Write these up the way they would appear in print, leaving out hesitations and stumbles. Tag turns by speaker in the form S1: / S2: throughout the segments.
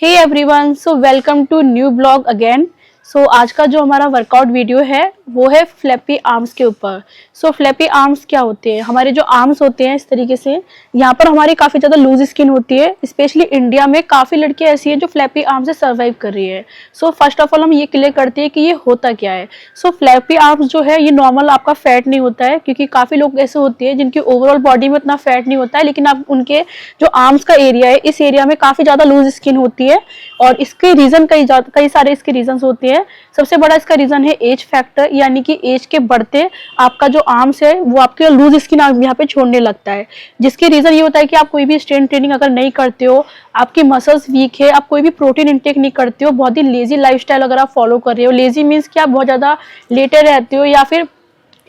S1: Hey everyone, so welcome to new blog again. सो आज का जो हमारा वर्कआउट वीडियो है वो है फ्लैपी आर्म्स के ऊपर। सो फ्लैपी आर्म्स क्या होते हैं? हमारे जो आर्म्स होते हैं इस तरीके से यहाँ पर हमारी काफ़ी ज़्यादा लूज स्किन होती है। स्पेशली इंडिया में काफ़ी लड़कियाँ ऐसी हैं जो फ्लैपी आर्म से सर्वाइव कर रही है। सो फर्स्ट ऑफ ऑल हम ये क्लियर करते हैं कि ये होता क्या है। सो फ्लैपी आर्म्स जो है ये नॉर्मल आपका फैट नहीं होता है, क्योंकि काफ़ी लोग ऐसे होते हैं जिनकी ओवरऑल बॉडी में उतना फैट नहीं होता है, लेकिन आप उनके जो आर्म्स का एरिया है इस एरिया में काफ़ी ज़्यादा लूज स्किन होती है। और इसके रीज़न कई सारे इसके रीजंस होते हैं। सबसे बड़ा इसका रीज़न है एज फैक्टर, यानी कि एज के बढ़ते आपका जो आर्म्स है वो आपके लूज स्किन यहाँ पे छोड़ने लगता है। जिसके रीज़न ये होता है कि आप कोई भी स्ट्रेंथ ट्रेनिंग अगर नहीं करते हो, आपकी मसल्स वीक है, आप कोई भी प्रोटीन इंटेक नहीं करते हो, बहुत ही लेजी लाइफस्टाइल अगर आप फॉलो कर रहे हो। लेजी मीन्स कि आप बहुत ज़्यादा लेटे रहते हो, या फिर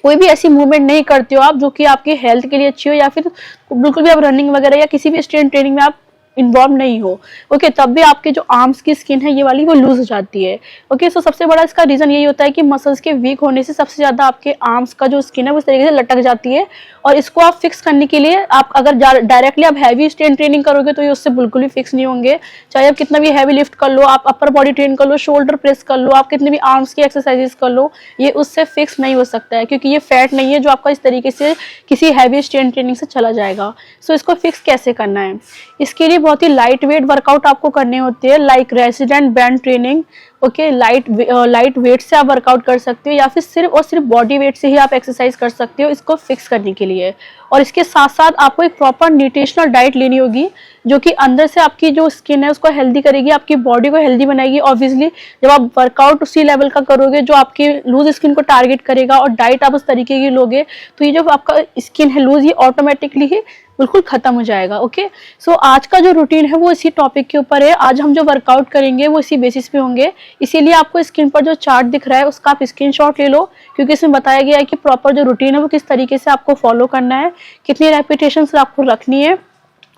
S1: कोई भी ऐसी मूवमेंट नहीं करते हो आप जो कि आपकी हेल्थ के लिए अच्छी हो, या फिर बिल्कुल भी आप रनिंग वगैरह या किसी भी स्ट्रेंथ ट्रेनिंग में आप इन्वॉल्व नहीं हो, ओके, तब भी आपके जो आर्म्स की स्किन है ये वाली वो लूज हो जाती है। ओके, सो सबसे बड़ा इसका रीजन यही होता है कि मसल्स के वीक होने से सबसे ज्यादा आपके आर्म्स का जो स्किन है वो इस तरीके से लटक जाती है। और इसको आप फिक्स करने के लिए आप अगर डायरेक्टली आप हैवी स्ट्रेंथ ट्रेनिंग करोगे तो ये उससे बिल्कुल भी फिक्स नहीं होंगे। चाहे आप कितना भी हैवी लिफ्ट कर लो, आप अपर बॉडी ट्रेन कर लो, शोल्डर प्रेस कर लो, आप कितने भी आर्म्स की एक्सरसाइजेस कर लो, ये उससे फिक्स नहीं हो सकता है, क्योंकि ये फैट नहीं है जो आपका इस तरीके से किसी हैवी स्ट्रेंथ ट्रेनिंग से चला जाएगा। सो इसको फिक्स कैसे करना है? इसके लिए बहुत ही लाइट वेट वर्कआउट आपको करने होते हैं, like resident band training. Okay, light weight से आप वर्कआउट कर सकते हो, या फिर सिर्फ और सिर्फ बॉडी वेट से ही आप एक्सरसाइज कर सकते हो इसको फिक्स करने के लिए। और इसके साथ साथ आपको एक प्रॉपर न्यूट्रिशनल डाइट लेनी होगी जो कि अंदर से आपकी जो स्किन है उसको हेल्दी करेगी, आपकी बॉडी को हेल्दी बनाएगी। ऑब्वियसली जब आप वर्कआउट उसी लेवल का करोगे जो आपकी लूज स्किन को टारगेट करेगा, और डाइट आप उस तरीके की लोगे, तो ये जो आपका स्किन है लूज, ये ऑटोमेटिकली ही बिल्कुल खत्म हो जाएगा। ओके, सो आज का जो रूटीन है वो इसी टॉपिक के ऊपर है। आज हम जो वर्कआउट करेंगे वो इसी बेसिस पे होंगे, इसीलिए आपको स्क्रीन पर जो चार्ट दिख रहा है उसका आप स्क्रीनशॉट ले लो, क्योंकि इसमें बताया गया है कि प्रॉपर जो रूटीन है वो किस तरीके से आपको फॉलो करना है, कितनी रेपिटेशंस आपको रखनी है,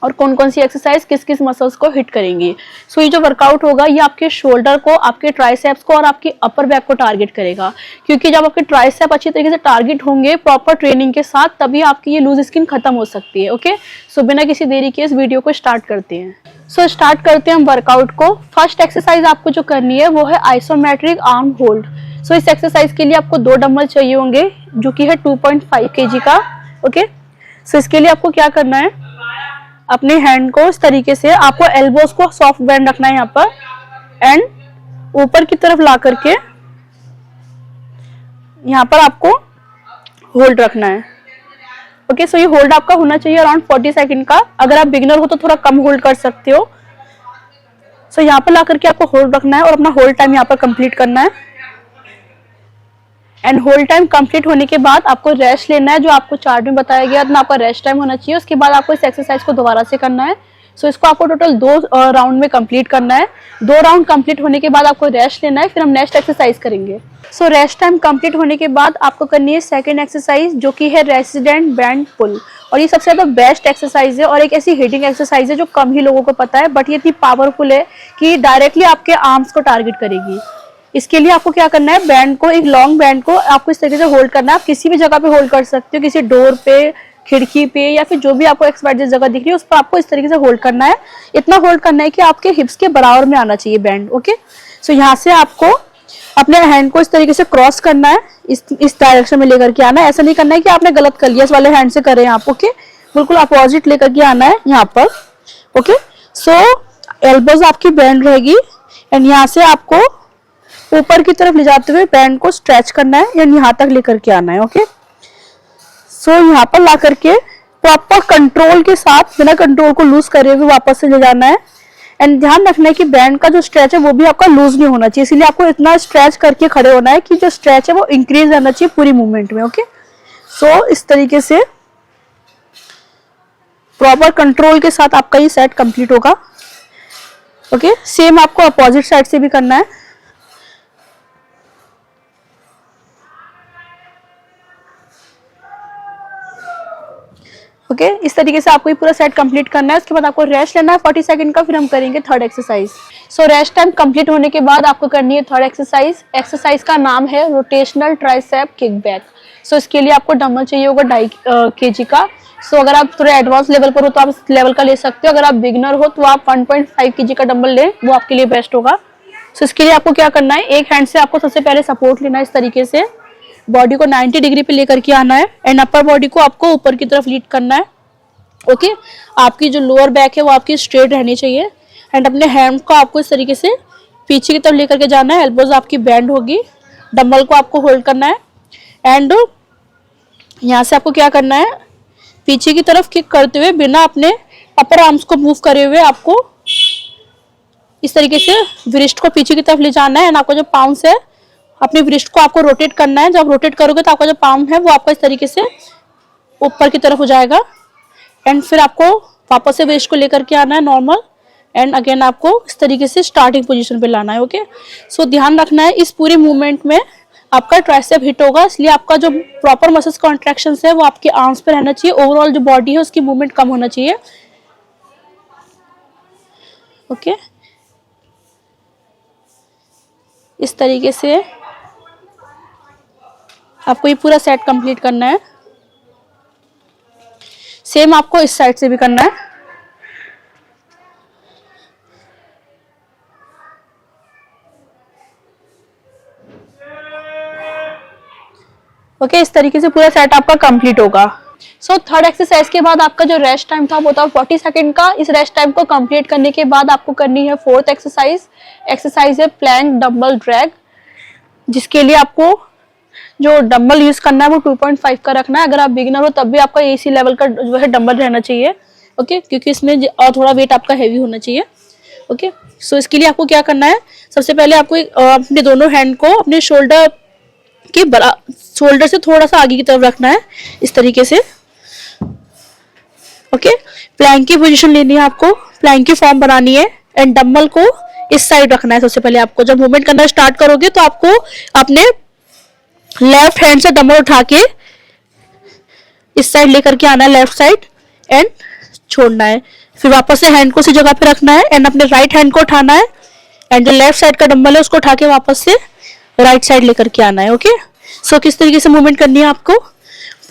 S1: और कौन कौन सी एक्सरसाइज किस किस मसल्स को हिट करेंगी। सो ये जो वर्कआउट होगा ये आपके शोल्डर को, आपके ट्राइसेप्स को और आपकी अपर बैक को टारगेट करेगा, क्योंकि जब आपके ट्राइसेप अच्छी तरीके से टारगेट होंगे प्रॉपर ट्रेनिंग के साथ, तभी आपकी ये लूज स्किन खत्म हो सकती है। ओके, सो बिना किसी देरी के इस वीडियो को स्टार्ट करते हैं। सो स्टार्ट करते हैं हम वर्कआउट को। फर्स्ट एक्सरसाइज आपको जो करनी है वो है आइसोमेट्रिक आर्म होल्ड। सो इस एक्सरसाइज के लिए आपको 2 डंबल चाहिए होंगे जो कि है 2.5 kg का। ओके, सो इसके लिए आपको क्या करना है, अपने हैंड को इस तरीके से आपको एल्बोस को सॉफ्ट बैंड रखना है यहाँ पर, एंड ऊपर की तरफ ला करके यहाँ पर आपको होल्ड रखना है। ओके, सो ये होल्ड आपका होना चाहिए अराउंड 40 सेकंड का। अगर आप बिगिनर हो तो थोड़ा कम होल्ड कर सकते हो। सो यहाँ पर ला करके आपको होल्ड रखना है और अपना होल्ड टाइम यहाँ पर कंप्लीट करना है। एंड होल्ड टाइम कंप्लीट होने के बाद आपको रेस्ट लेना है, जो आपको चार्ट में बताया गया इतना आपका रेस्ट टाइम होना चाहिए। उसके बाद आपको इस एक्सरसाइज को दोबारा से करना है। सो इसको आपको टोटल 2 राउंड में कंप्लीट करना है। 2 राउंड कंप्लीट होने के बाद आपको रेस्ट लेना है, फिर हम नेक्स्ट एक्सरसाइज करेंगे। सो रेस्ट टाइम कंप्लीट होने के बाद आपको करनी है सेकेंड एक्सरसाइज जो कि है रेसिडेंट बैंड पुल। और ये सबसे ज्यादा बेस्ट एक्सरसाइज है और एक ऐसी हिटिंग एक्सरसाइज है जो कम ही लोगों को पता है, बट ये इतनी पावरफुल है कि डायरेक्टली आपके आर्म्स को टारगेट करेगी। इसके लिए आपको क्या करना है, बैंड को, एक लॉन्ग बैंड को आपको इस तरीके से होल्ड करना है। आप किसी भी जगह पे होल्ड कर सकते हो, किसी डोर पे, खिड़की पे, या फिर जो भी आपको एक्सपर्ट जगह दिख रही है उस पर आपको इस तरीके से होल्ड करना है। इतना होल्ड करना है कि आपके हिप्स के बराबर में आना चाहिए बैंड। ओके, सो यहाँ से आपको अपने हैंड को इस तरीके से क्रॉस करना है, इस डायरेक्शन में लेकर के आना है। ऐसा नहीं करना है कि आपने गलत कर लिया, इस वाले हैंड से करें आप। ओके, बिल्कुल अपोजिट लेकर के आना है यहाँ पर। ओके, सो एल्बोज आपकी बैंड रहेगी, एंड यहाँ से आपको ऊपर की तरफ ले जाते हुए बैंड को स्ट्रेच करना है, यानी यहाँ तक लेकर के आना है। ओके, सो यहाँ पर ला करके प्रॉपर कंट्रोल के साथ, बिना कंट्रोल को लूज करे हुए वापस से ले जाना है। एंड ध्यान रखना है कि बैंड का जो स्ट्रेच है वो भी आपका लूज नहीं होना चाहिए, इसीलिए आपको इतना स्ट्रेच करके खड़े होना है कि जो स्ट्रेच है वो इंक्रीज रहना चाहिए पूरी मूवमेंट में। ओके, सो इस तरीके से प्रॉपर कंट्रोल के साथ आपका ये सेट कंप्लीट होगा। ओके, सेम आपको अपोजिट साइड से भी करना है। ओके, इस तरीके से आपको ये पूरा सेट कंप्लीट करना है। उसके बाद आपको रेस्ट लेना है 40 सेकंड का, फिर हम करेंगे third exercise. So rest time complete होने के बाद आपको करनी है थर्ड एक्सरसाइज। एक्सरसाइज का नाम है रोटेशनल ट्राइसेप किक बैक। सो इसके लिए आपको डंबल चाहिए होगा 2.5 kg का। सो अगर आप थोड़े एडवांस लेवल पर हो तो आप इस लेवल का ले सकते हो। अगर आप बिगिनर हो तो आप 1.5 kg का डंबल लें, वो आपके लिए बेस्ट होगा। सो इसके लिए आपको क्या करना है, एक हैंड से आपको सबसे पहले सपोर्ट लेना है। इस तरीके से बॉडी को 90 डिग्री पे लेकर के आना है एंड अपर बॉडी को आपको ऊपर की तरफ लीड करना है। ओके, आपकी जो लोअर बैक है वो आपकी स्ट्रेट रहनी चाहिए एंड अपने हैंड को आपको इस तरीके से पीछे की तरफ लेकर के जाना है। एल्बोज आपकी बेंड होगी, डंबल को आपको होल्ड करना है एंड यहाँ से आपको क्या करना है, पीछे की तरफ किक करते हुए बिना अपने अपर आर्म्स को मूव करे हुए आपको इस तरीके से व्रिस्ट को पीछे की तरफ ले जाना है एंड आपका जो पाउंस है अपने व्रिस्ट को आपको रोटेट करना है। जब रोटेट करोगे तो आपका जो पाम है वो आपका इस तरीके से ऊपर की तरफ हो जाएगा एंड फिर आपको वापस से व्रिस्ट को लेकर के आना है नॉर्मल एंड अगेन आपको इस तरीके से स्टार्टिंग पोजीशन पे लाना है। ओके, सो ध्यान रखना है इस पूरे मूवमेंट में आपका ट्राइसेप हिट होगा, इसलिए आपका जो प्रॉपर मसल्स कॉन्ट्रैक्शंस है वो आपके आर्म्स पे रहना चाहिए। ओवरऑल जो बॉडी है उसकी मूवमेंट कम होना चाहिए। ओके, इस तरीके से आपको ये पूरा सेट कंप्लीट करना है। सेम आपको इस साइड से भी करना है। ओके, इस तरीके से पूरा सेट आपका कंप्लीट होगा। सो थर्ड एक्सरसाइज के बाद आपका जो रेस्ट टाइम था वो था 40 सेकंड का। इस रेस्ट टाइम को कंप्लीट करने के बाद आपको करनी है फोर्थ एक्सरसाइज। एक्सरसाइज है प्लैंक डंबल ड्रैग, जिसके लिए आपको जो डंबल यूज करना है वो 2.5 का रखना है। अगर आप बिगिनर हो तब भी आपका एसी लेवल का जो है डंबल रहना चाहिए। ओके, क्योंकि इसमें और थोड़ा वेट आपका हैवी होना चाहिए। ओके, सो इसके लिए आपको क्या करना है, सबसे पहले आपको अपने दोनों हैंड को अपने शोल्डर से थोड़ा सा आगे की तरफ रखना है इस तरीके से। ओके, प्लैंक की पोजीशन लेनी है आपको, प्लैंक की फॉर्म बनानी है एंड डंबल को इस साइड रखना है। सबसे पहले आपको जब मूवमेंट करना स्टार्ट करोगे तो आपको अपने लेफ्ट हैंड से डंबल उठा के इस साइड लेकर के आना है, लेफ्ट साइड एंड छोड़ना है। फिर वापस से हैंड को उसी जगह पे रखना है एंड अपने राइट हैंड को उठाना है एंड जो लेफ्ट साइड का डंबल है उसको उठा के वापस से राइट साइड लेकर के आना है। ओके, सो किस तरीके से मूवमेंट करनी है आपको,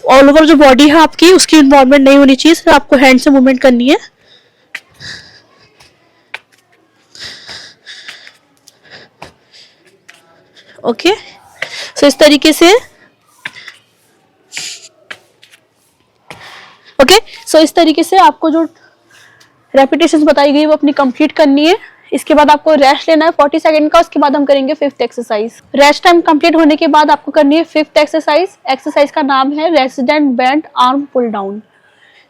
S1: ऑल ओवर जो बॉडी है आपकी उसकी इन्वॉल्वमेंट नहीं होनी चाहिए, सिर्फ आपको हैंड से मूवमेंट करनी है। ओके, सो इस तरीके से सो इस तरीके से आपको जो रेपिटेशंस बताई गई वो अपनी कंप्लीट करनी है। इसके बाद आपको रेस्ट लेना है 40 सेकंड का। उसके बाद हम करेंगे fifth exercise. Rest time complete होने के बाद आपको करनी है फिफ्थ एक्सरसाइज। एक्सरसाइज का नाम है resistance band arm pull down.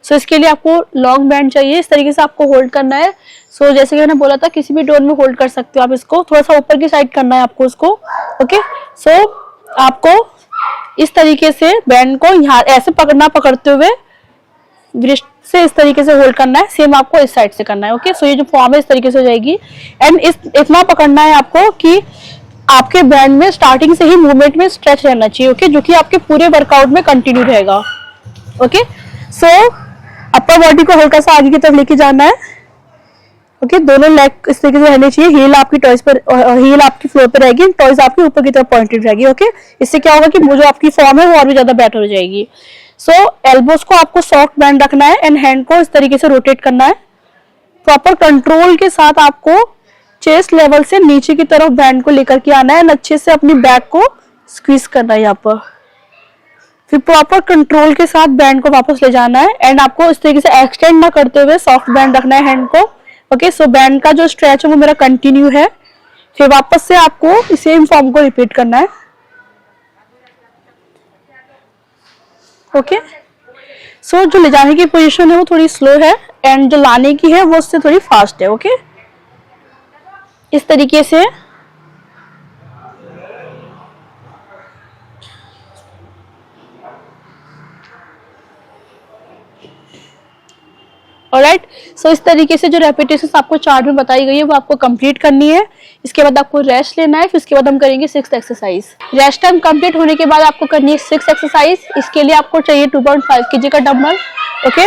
S1: So इसके लिए आपको लॉन्ग बैंड चाहिए, इस तरीके से आपको होल्ड करना है। सो जैसे कि मैंने बोला था किसी भी डोर में होल्ड कर सकते हो आप, इसको थोड़ा सा ऊपर की साइड करना है आपको उसको। ओके, सो आपको इस तरीके से बैंड को यहाँ ऐसे पकड़ते हुए ब्रिस्ट से इस तरीके से होल्ड करना है। सेम आपको इस साइड से करना है। ओके, सो ये जो फॉर्म है इस तरीके से हो जाएगी एंड इतना पकड़ना है आपको कि आपके बैंड में स्टार्टिंग से ही मूवमेंट में स्ट्रेच रहना चाहिए। ओके, जो कि आपके पूरे वर्कआउट में कंटिन्यू रहेगा। ओके, सो अपर बॉडी को हल्का सा आगे की तरफ लेके जाना है। ओके, दोनों लेग इस तरीके से रहने चाहिए। हील आपकी टॉयज पर, हील आपकी फ्लोर पर रहेगी, टॉयज आपकी ऊपर की तरफ पॉइंटेड रहेगी। ओके, इससे क्या होगा कि वो जो आपकी फॉर्म है वो और भी ज्यादा बेटर हो जाएगी। सो एल्बोस को आपको सॉफ्ट बैंड रखना है एंड हैंड को इस तरीके से रोटेट करना है। प्रॉपर कंट्रोल के साथ आपको चेस्ट लेवल से नीचे की तरफ बैंड को लेकर के आना है एंड अच्छे से अपनी बैक को स्क्वीज करना है यहाँ पर। फिर प्रॉपर कंट्रोल के साथ बैंड को वापस ले जाना है एंड आपको इस तरीके से एक्सटेंड ना करते हुए सॉफ्ट बैंड रखना है हैंड को। ओके, सो बैंड का जो स्ट्रेच है वो मेरा कंटिन्यू है। फिर वापस से आपको सेम फॉर्म को रिपीट करना है। ओके, सो जो ले जाने की पोजीशन है वो थोड़ी स्लो है एंड जो लाने की है वो उससे थोड़ी फास्ट है। ओके, इस तरीके से ऑलराइट। सो इस तरीके से जो रेपिटेशन आपको चार्ट में बताई गई है वो आपको कंप्लीट करनी है। इसके बाद आपको रेस्ट लेना है। फिर इसके बाद हम करेंगे sixth exercise. Rest time complete होने के बाद आपको करनी है सिक्स्थ एक्सरसाइज। इसके लिए आपको चाहिए 2.5 kg का डंबल। ओके,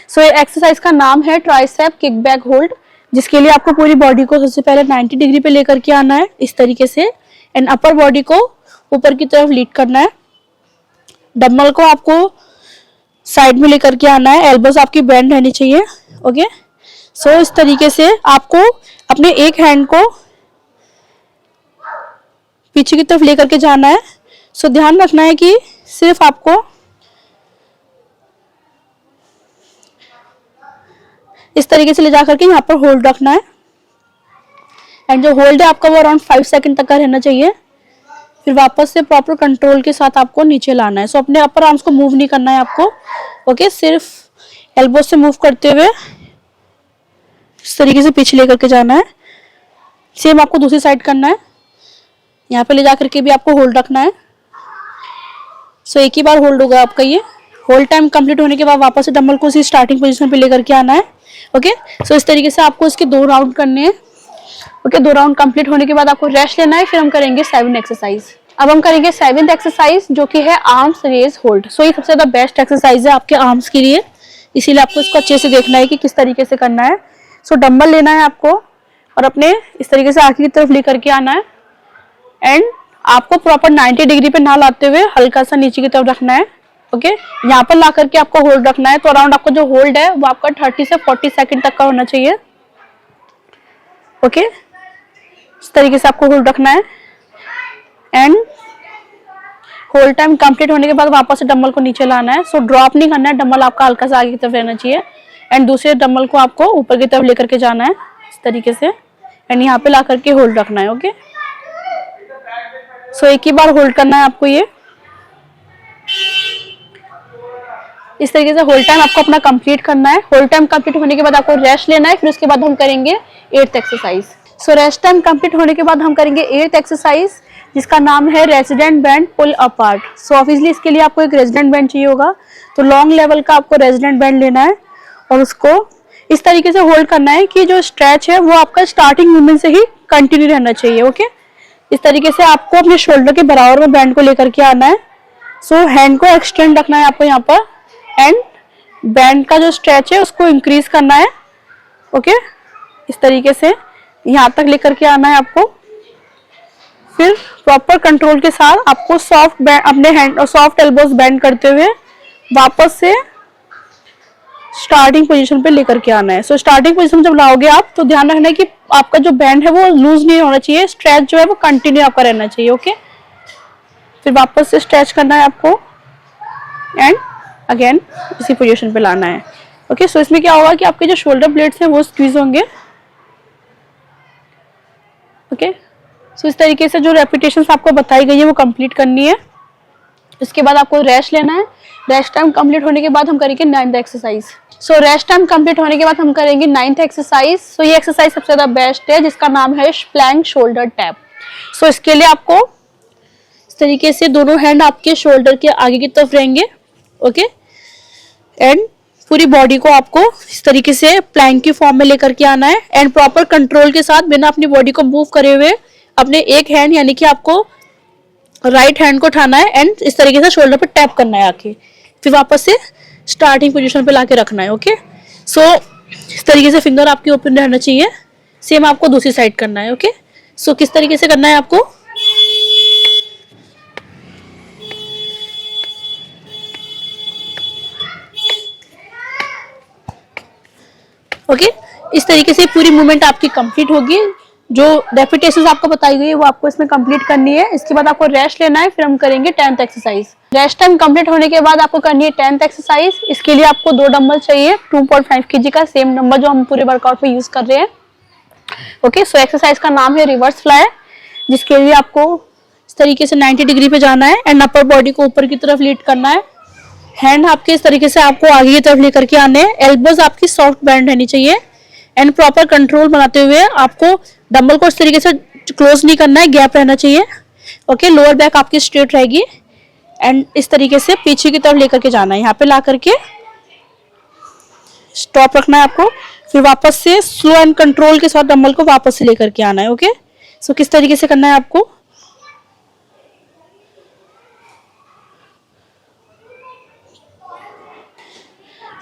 S1: सो ये एक्सरसाइज का नाम है ट्राइसेप किक बैक होल्ड, जिसके लिए आपको पूरी बॉडी को सबसे पहले 90 डिग्री पे लेकर के आना है इस तरीके से, एंड अपर बॉडी को ऊपर की तरफ लीड करना है। डंबल को आपको साइड में लेकर के आना है, एल्बोस आपकी बेंड रहनी चाहिए। ओके, सो इस तरीके से आपको अपने एक हैंड को पीछे की तरफ लेकर के जाना है। सो ध्यान रखना है कि सिर्फ आपको इस तरीके से ले जाकर के यहाँ पर होल्ड रखना है, एंड जो होल्ड है आपका वो अराउंड 5 सेकंड तक का रहना चाहिए। फिर वापस से प्रॉपर कंट्रोल के साथ आपको नीचे लाना है। सो अपने अपर आर्म्स को मूव नहीं करना है आपको। ओके, सिर्फ एल्बो से मूव करते हुए इस तरीके से पीछे लेकर के जाना है। सेम आपको दूसरी साइड करना है, यहाँ पे ले जाकर के भी आपको होल्ड रखना है। सो एक ही बार होल्ड होगा आपका ये। होल्ड टाइम कंप्लीट होने के बाद वापस से डंबल को उसी स्टार्टिंग पोजीशन पे लेकर के आना है। ओके, सो इस तरीके से आपको इसके 2 राउंड करने हैं। ओके, 2 राउंड कंप्लीट होने के बाद आपको रेस्ट लेना है, फिर हम करेंगे 7 एक्सरसाइज। अब हम करेंगे 7th एक्सरसाइज, जो कि है आर्म्स रेज होल्ड। सो ये सबसे ज्यादा बेस्ट एक्सरसाइज है आपके आर्म्स के लिए, इसीलिए आपको इसको अच्छे से देखना है कि किस तरीके से करना है। सो डंबल लेना है आपको और अपने इस तरीके से आगे की तरफ लेकर के आना है, एंड आपको प्रॉपर 90 डिग्री पे ना लाते हुए हल्का सा नीचे की तरफ रखना है। ओके, यहाँ पर ला करके आपको होल्ड रखना है। तो अराउंड आपका जो होल्ड है वो आपका 30 से 40 सेकंड तक का होना चाहिए। ओके, इस तरीके से आपको होल्ड रखना है, एंड होल्ड टाइम कंप्लीट होने के बाद वापस से डंबल को नीचे लाना है। सो ड्रॉप नहीं करना है, डंबल आपका हल्का सा आगे की तरफ रहना चाहिए, एंड दूसरे डंबल को आपको ऊपर की तरफ लेकर के जाना है इस तरीके से, एंड यहाँ पे ला करके होल्ड रखना है। ओके, सो एक ही बार होल्ड करना है आपको ये। इस तरीके से होल्ड टाइम आपको अपना कंप्लीट करना है। होल्ड टाइम कंप्लीट होने के बाद आपको रेस्ट लेना है, फिर उसके बाद हम करेंगे 8th exercise. So rest time complete होने के बाद हम करेंगे 8th एक्सरसाइज, जिसका नाम है रेजिडेंट बैंड पुल अपार्ट। सो ऑब्वियसली इसके लिए आपको एक रेजिडेंट बैंड चाहिए होगा, तो लॉन्ग लेवल का आपको रेजिडेंट बैंड लेना है और उसको इस तरीके से होल्ड करना है कि जो स्ट्रेच है वो आपका स्टार्टिंग मूवमेंट से ही कंटिन्यू रहना चाहिए। ओके, इस तरीके से आपको अपने शोल्डर के बराबर में बैंड को लेकर के आना है। सो हैंड को एक्सटेंड रखना है आपको यहाँ पर, एंड बैंड का जो स्ट्रेच है उसको इंक्रीज करना है। ओके, इस तरीके से यहाँ तक लेकर के आना है आपको। फिर प्रॉपर कंट्रोल के साथ आपको सॉफ्ट बैंड अपने हैंड और सॉफ्ट एल्बोस बैंड करते हुए वापस से स्टार्टिंग पोजीशन पे लेकर के आना है। सो स्टार्टिंग पोजीशन जब लाओगे आप, तो ध्यान रखना है कि आपका जो बैंड है वो लूज नहीं होना चाहिए, स्ट्रेच जो है वो कंटिन्यू आपका रहना चाहिए। ओके, फिर वापस से स्ट्रेच करना है आपको, एंड अगेन इसी पोजीशन पे लाना है। ओके, सो इसमें क्या होगा कि आपके जो शोल्डर ब्लेड्स हैं वो स्क्वीज होंगे। ओके, सो इस तरीके से जो रेपिटेशंस आपको बताई गई है वो कंप्लीट करनी है। इसके बाद आपको रेस्ट लेना है। रेस्ट टाइम कंप्लीट होने के बाद हम करेंगे 9th exercise. So rest time complete होने के बाद हम करेंगे 9th एक्सरसाइज। सो ये एक्सरसाइज सबसे ज्यादा बेस्ट है, जिसका नाम है प्लैंक शोल्डर टैप। सो इसके लिए आपको इस तरीके से दोनों हैंड आपके शोल्डर के आगे की तरफ रहेंगे। ओके, एंड पूरी बॉडी को आपको इस तरीके से प्लैंक की फॉर्म में लेकर के आना है, एंड प्रॉपर कंट्रोल के साथ बिना अपनी बॉडी को मूव करे हुए अपने एक हैंड यानी कि आपको राइट हैंड को उठाना है, एंड इस तरीके से शोल्डर पे टैप करना है आके, फिर वापस से स्टार्टिंग पोजीशन पे लाके रखना है। ओके, सो इस तरीके से फिंगर आपके ओपन रहना चाहिए। सेम आपको दूसरी साइड करना है। ओके, सो किस तरीके से करना है आपको, ओके, इस तरीके से पूरी मूवमेंट आपकी कंप्लीट होगी। जो रेपिटेशंस आपको बताई गई है वो आपको इसमें कंप्लीट करनी है। इसके बाद आपको रेस्ट लेना है, फिर हम करेंगे 10th exercise. Rest time complete होने के बाद आपको करनी है 10th एक्सरसाइज। इसके लिए आपको 2 डंबल चाहिए 2.5 kg का, सेम डंबल जो हम पूरे वर्कआउट में यूज कर रहे हैं। ओके, सो एक्सरसाइज का नाम है रिवर्स फ्लाई, जिसके लिए आपको इस तरीके से 90 डिग्री पे जाना है, एंड अपर बॉडी को ऊपर की तरफ लीड करना है। हैंड आपके इस तरीके से आपको आगे की तरफ लेकर के आने हैं। एल्बोज आपकी सॉफ्ट बैंड रहनी चाहिए, एंड प्रॉपर कंट्रोल बनाते हुए आपको डंबल को इस तरीके से क्लोज नहीं करना है, गैप रहना चाहिए। ओके, लोअर बैक आपकी स्ट्रेट रहेगी, एंड इस तरीके से पीछे की तरफ लेकर के जाना है। यहाँ पे ला करके स्टॉप रखना है आपको, फिर वापस से स्लो एंड कंट्रोल के साथ डंबल को वापस से लेकर के आना है। ओके, सो किस तरीके से करना है आपको,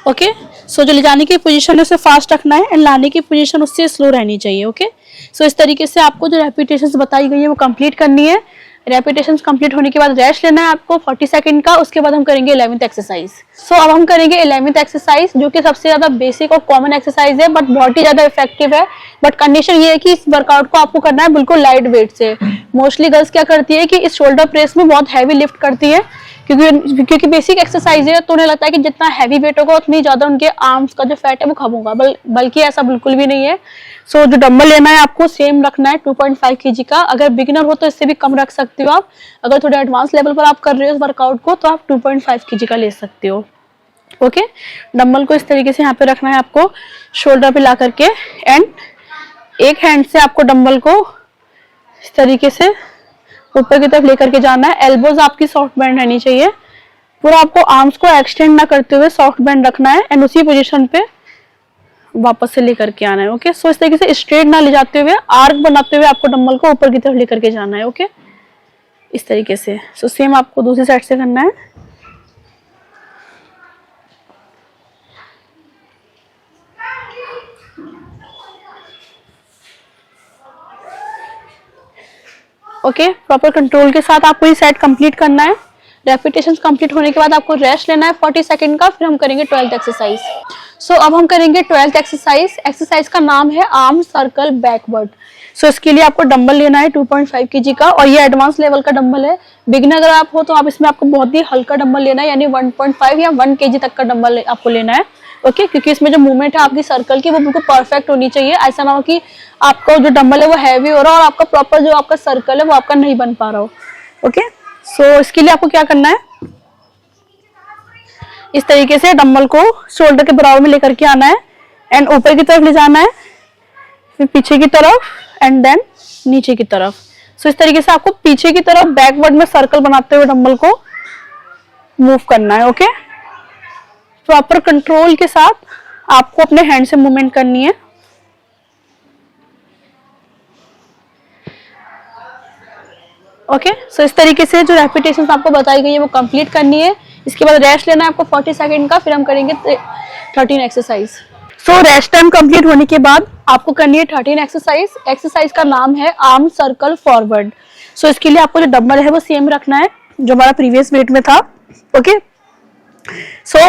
S1: ओके, सो जो ले जाने की पोजीशन है उसे फास्ट रखना है एंड लाने की पोजीशन उससे स्लो रहनी चाहिए। ओके, सो इस तरीके से आपको जो रेपिटेशंस बताई गई है वो कंप्लीट करनी है। रेपिटेशंस कंप्लीट होने के बाद रेस्ट लेना है आपको 40 सेकंड का। उसके बाद हम करेंगे 11th एक्सरसाइज। सो अब हम करेंगे 11th एक्सरसाइज, जो कि सबसे ज्यादा बेसिक और कॉमन एक्सरसाइज है, बट बहुत ही ज्यादा इफेक्टिव है। बट कंडीशन ये है कि इस वर्कआउट को आपको करना है बिल्कुल लाइट वेट से। मोस्टली गर्ल्स क्या करती है कि इस शोल्डर प्रेस में बहुत हैवी लिफ्ट करती है, क्योंकि बेसिक एक्सरसाइज है, तो उन्हें लगता है कि जितना हैवी वेट होगा उतनी ज्यादा उनके आर्म्स का जो फैट है वो कम होगा, बल्कि ऐसा बिल्कुल भी नहीं है। सो जो डंबल लेना है आपको सेम रखना है 2.5 kg का। अगर बिगिनर हो तो इससे भी कम रख सकते हो आप। अगर थोड़े एडवांस लेवल पर आप कर रहे हो इस वर्कआउट को तो आप 2.5 kg का ले सकते हो। ओके, डंबल को इस तरीके से यहाँ पे रखना है आपको शोल्डर पे ला करके, एंड एक हैंड से आपको डंबल को इस तरीके से ऊपर की तरफ लेकर के जाना है। एल्बोज आपकी सॉफ्ट बैंड रहनी चाहिए। पूरा आपको आर्म्स को एक्सटेंड ना करते हुए सॉफ्ट बैंड रखना है एंड उसी पोजीशन पे वापस से लेकर के आना है। ओके, सो इस तरीके से स्ट्रेट ना ले जाते हुए आर्क बनाते हुए आपको डंबल को ऊपर की तरफ लेकर के जाना है। ओके, इस तरीके से। सो सेम आपको दूसरी साइड से करना है। ओके, प्रॉपर कंट्रोल के साथ आपको ये सेट कंप्लीट करना है। रेपिटेशंस कंप्लीट होने के बाद आपको रेस्ट लेना है 40 सेकंड का। फिर हम करेंगे 12th एक्सरसाइज। सो अब हम करेंगे 12th एक्सरसाइज। एक्सरसाइज का नाम है आर्म सर्कल बैकवर्ड। सो इसके लिए आपको डंबल लेना है 2.5 kg का, और ये एडवांस लेवल का डंबल है। बिगिनर अगर आप हो तो आप इसमें आपको बहुत ही हल्का डंबल लेना है, यानी 1.5 या 1 kg तक का डंबल आपको लेना है। ओके, क्योंकि इसमें जो मूवमेंट है आपकी सर्कल की वो बिल्कुल परफेक्ट होनी चाहिए। ऐसा ना हो कि आपका जो डंबल है वो हैवी हो रहा है और आपका प्रॉपर जो आपका सर्कल है वो आपका नहीं बन पा रहा हो। ओके, सो इसके लिए आपको क्या करना है, इस तरीके से डंबल को शोल्डर के बराबर में लेकर के आना है एंड ऊपर की तरफ ले जाना है, फिर पीछे की तरफ एंड देन नीचे की तरफ। सो इस तरीके से आपको पीछे की तरफ बैकवर्ड में सर्कल बनाते हुए डंबल को मूव करना है। ओके, प्रॉपर कंट्रोल के साथ आपको अपने हैंड से मूवमेंट करनी है। ओके, सो इस तरीके से जो रेपिटेशंस आपको बताई गई है वो कंप्लीट करनी है। इसके बाद रेस्ट लेना है आपको 40 सेकंड का। फिर हम करेंगे 13 exercise. So rest time complete होने के बाद आपको करनी है 13 एक्सरसाइज। एक्सरसाइज का नाम है आर्म सर्कल फॉरवर्ड। सो इसके लिए आपको जो डंबल है वो सेम रखना है जो हमारा प्रीवियस वेट में था। ओके, सो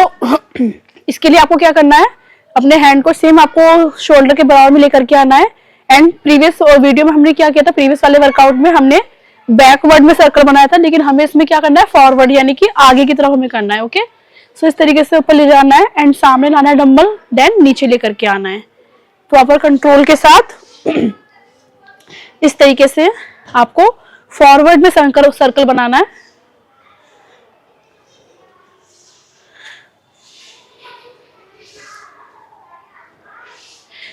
S1: इसके लिए आपको क्या करना है, अपने हैंड को सेम आपको शोल्डर के बराबर में लेकर के आना है। एंड प्रीवियस वीडियो में हमने क्या किया था, प्रीवियस वाले वर्कआउट में हमने बैकवर्ड में सर्कल बनाया था, लेकिन हमें इसमें क्या करना है, फॉरवर्ड यानी कि आगे की तरफ हमें करना है। ओके, सो इस तरीके से ऊपर ले जाना है एंड सामने लाना है डंबल, देन नीचे लेकर के आना है प्रॉपर कंट्रोल के साथ। इस तरीके से आपको फॉरवर्ड में सर्कल बनाना है।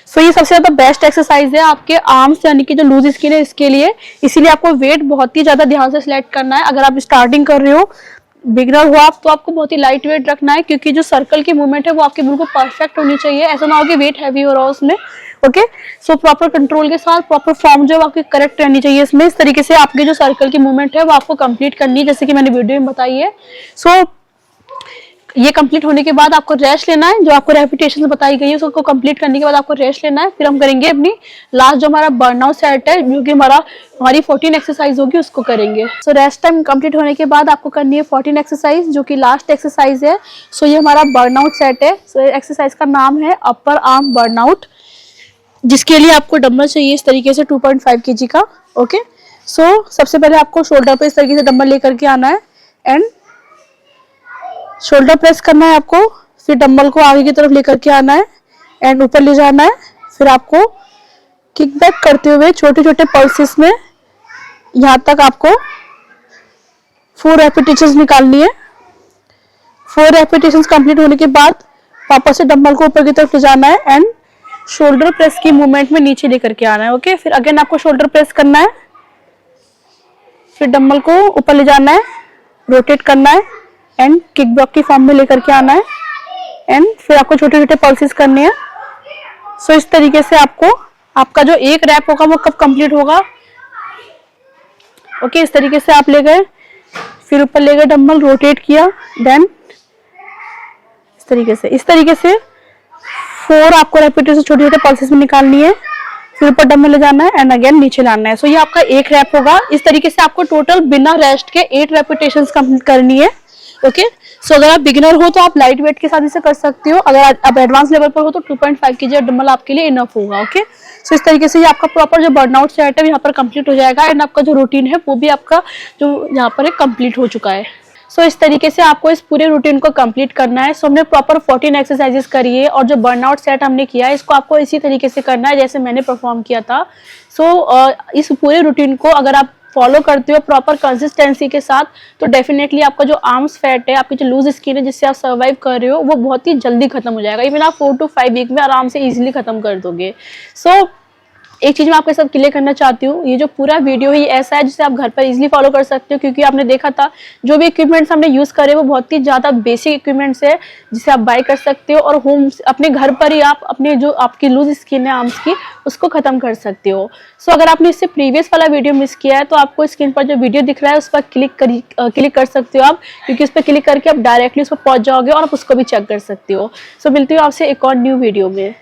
S1: सो ये सबसे ज्यादा बेस्ट एक्सरसाइज है आपके आर्म्स यानी कि जो लूज स्किन है इसके लिए। इसीलिए आपको वेट बहुत ही ज्यादा ध्यान से सिलेक्ट करना है। अगर आप स्टार्टिंग कर रहे हो, बिगनर हो आप, तो आपको बहुत ही लाइट वेट रखना है, क्योंकि जो सर्कल की मूवमेंट है वो आपकी बिल्कुल परफेक्ट होनी चाहिए। ऐसा ना हो कि वेट हैवी हो रहा हो उसमें। ओके, सो प्रॉपर कंट्रोल के साथ प्रॉपर फॉर्म जो आपकी करेक्ट रहनी चाहिए इसमें। इस तरीके से आपकी जो सर्कल की मूवमेंट है वो आपको कंप्लीट करनी है, जैसे कि मैंने वीडियो में बताई है। सो ये कंप्लीट होने के बाद आपको रेस्ट लेना है। जो आपको रेपिटेशन बताई गई है उसको कंप्लीट करने के बाद आपको रेस्ट लेना है। फिर हम करेंगे अपनी लास्ट जो हमारा बर्नआउट सेट है, जो कि हमारी 14 एक्सरसाइज होगी, उसको करेंगे। सो रेस्ट टाइम कंप्लीट होने के बाद आपको करनी है 14 एक्सरसाइज, जो कि लास्ट एक्सरसाइज है। सो ये हमारा बर्नआउट सेट है। सो एक्सरसाइज का नाम है अपर आर्म बर्नआउट, जिसके लिए आपको डंबल चाहिए इस तरीके से 2.5 kg का। ओके, सो सबसे पहले आपको शोल्डर पे इस तरीके से डंबल लेकर के आना है एंड शोल्डर प्रेस करना है आपको। फिर डंबल को आगे की तरफ लेकर के आना है एंड ऊपर ले जाना है। फिर आपको किक बैक करते हुए छोटे छोटे पल्सेस में यहाँ तक आपको 4 रेपिटेशंस निकालनी है। 4 रेपिटेशंस कंप्लीट होने के बाद वापस से डंबल को ऊपर की तरफ ले जाना है एंड शोल्डर प्रेस की मूवमेंट में नीचे लेकर के आना है। ओके, फिर अगेन आपको शोल्डर प्रेस करना है, फिर डंबल को ऊपर ले जाना है, रोटेट करना है एंड किक ब्लॉक की फॉर्म में लेकर के आना है एंड फिर आपको छोटे छोटे पल्सेस करने हैं। सो इस तरीके से आपको आपका जो एक रैप होगा वो कब कंप्लीट होगा। ओके, इस तरीके से आप ले गए, फिर ऊपर ले गए डंबल, रोटेट किया, देन इस तरीके से 4 आपको रेपिटेशन छोटे छोटे पल्सेस में निकालनी है, फिर ऊपर डम में ले जाना है एंड अगेन नीचे लाना है। सो ये आपका एक रैप होगा। इस तरीके से आपको टोटल बिना रेस्ट के 8 रेपिटेशंस कंप्लीट करनी है। ओके, सो अगर आप बिगिनर हो तो आप लाइट वेट के साथ इसे कर सकते हो, अगर आप एडवांस लेवल पर हो तो 2.5 kg डंबल आपके लिए इनफ होगा। ओके, सो इस तरीके से ये आपका प्रॉपर जो बर्नआउट सेट है यहाँ पर कंप्लीट हो जाएगा एंड आपका जो रूटीन है वो भी आपका जो यहाँ पर कंप्लीट हो चुका है। सो इस तरीके से आपको इस पूरे रूटीन को कंप्लीट करना है। सो हमने प्रॉपर 14 एक्सरसाइजेस करी है और जो बर्नआउट सेट हमने किया है इसको आपको इसी तरीके से करना है जैसे मैंने परफॉर्म किया था। सो इस पूरे रूटीन को अगर आप फॉलो करते हो प्रॉपर कंसिस्टेंसी के साथ तो डेफिनेटली आपका जो आर्म्स फैट है, आपकी जो लूज स्किन है जिससे आप सर्वाइव कर रहे हो वो बहुत ही जल्दी खत्म हो जाएगा। इवन आप 4 to 5 वीक में आराम से इजीली खत्म कर दोगे। सो एक चीज मैं आपके साथ क्लियर करना चाहती हूँ, ये जो पूरा वीडियो है ये ऐसा है जिसे आप घर पर इजीली फॉलो कर सकते हो, क्योंकि आपने देखा था जो भी इक्विपमेंट्स हमने यूज करे वो बहुत ही ज्यादा बेसिक इक्विपमेंट्स है जिसे आप बाय कर सकते हो और होम अपने घर पर ही आप अपने जो आपकी लूज स्किन है आर्म्स की उसको खत्म कर सकते हो। सो अगर आपने इससे प्रीवियस वाला वीडियो मिस किया है तो आपको स्क्रीन पर जो वीडियो दिख रहा है उस पर क्लिक कर सकते हो आप, क्योंकि उस पर क्लिक करके आप डायरेक्टली उस पर पहुंच जाओगे और आप उसको भी चेक कर सकते हो। सो मिलती हूँ आपसे एक और न्यू वीडियो में।